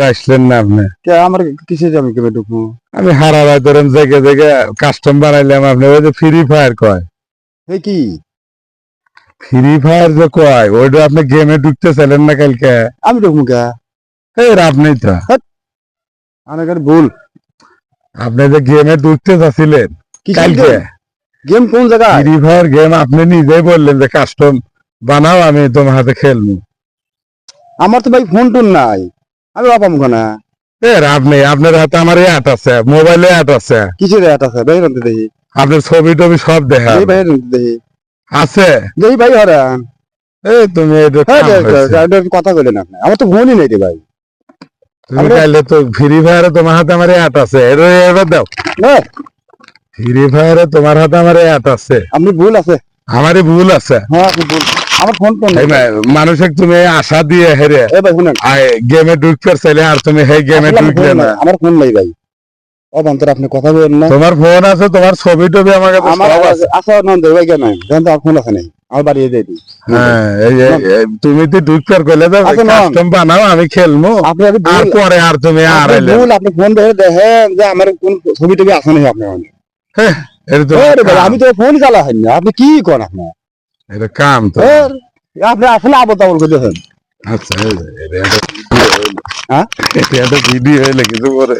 আর আসলেন না আপনি? আমার কিসে আমি কেবে ঢুকবো? আমি হারা রাত ধরেন জেগে জেগে কাস্টম বানাইলাম, আপনি ওই যে ফ্রি ফায়ার কয়, এই কি ফ্রি ফায়ার যে কয় ওইটা আপনি গেমে ঢুকতেছিলেন না কালকে? আমি ঢুকবো কে? এই আপনি তো আমার এখানে ভুল। আপনি যে গেমে ঢুকতে চাচ্ছিলেন কিসের কালকে, গেম কোন জায়গায়? ফ্রি ফায়ার গেম আপনি নিজেই বললেন যে কাস্টম বানাও, আমি তোমার হাতে খেলবো। আমার তো ভাই ফোন টোন নাই, আমি বাপাম না। আপনি আপনার হাতে আমার অ্যাড আছে, মোবাইলে অ্যাড আছে, কিসের অ্যাট আছে ভাই? রান্তে দেখি আপনার ছবি টবি সব দেখা এই ভাই রান্তে দেখি আছে। দেখি ভাই হরান। এই তুমি এটা কাম হয়েছে। কথা বলেন আপনি, আমার তো ফোনই নেই রে ভাই। তুমি কাইলে তো ফ্রি ফায়ারে তোমার হাতে আমার অ্যাড আছে, এবার দাও। ফ্রি ফায়ারে তোমার হাতে আমার অ্যাড আছে, আপনি ভুল আছে। আমারই ভুল আছে। হ্যাঁ আপনি ভুল। আমার ফোন টোন এই মানুষের তুমি আশা দিয়ে হেরে এ ভাই শুনেন, গেমে ঢুকতে চাইলে আর তুমি সেই গেমে আসলে আমার ঢুকলে ফোন না। নাই, আমার ফোন নাই ভাই। অবান্তর আপনি কথা বলেন না। তোমার ফোন আছে, তোমার ছবি টবি আমার কাছে আমার সব আছে। আশা নন্দ ভাই কেন দেখেন তো, আমার ফোন আছে নাই, আমার বাড়িয়ে দিয়ে দিই। হ্যাঁ তুমি তো ঢুকতে করলে আচ্ছা, নন। কাস্টম বানাও, আমি খেলবো, আপনি আগে আর ভুল, পরে আর তুমি আর আপনি আইলে ভুল, আপনি ফোন ধরে দেখেন যে আমার কোন ছবি টবি আছে নাই আপনার ফোনে। এটা তো আরে ভাই, কাম। আমি তো ফোন চালা হয় না, আপনি কি করেন আপনি? এটা কাম তো। আপনি আসলে আবল তাবল করে দেখেন। আচ্ছা, এটা একটা ভিডিও হইলো। হ্যাঁ? এটা একটা ভিডিও হইলে কিছু করে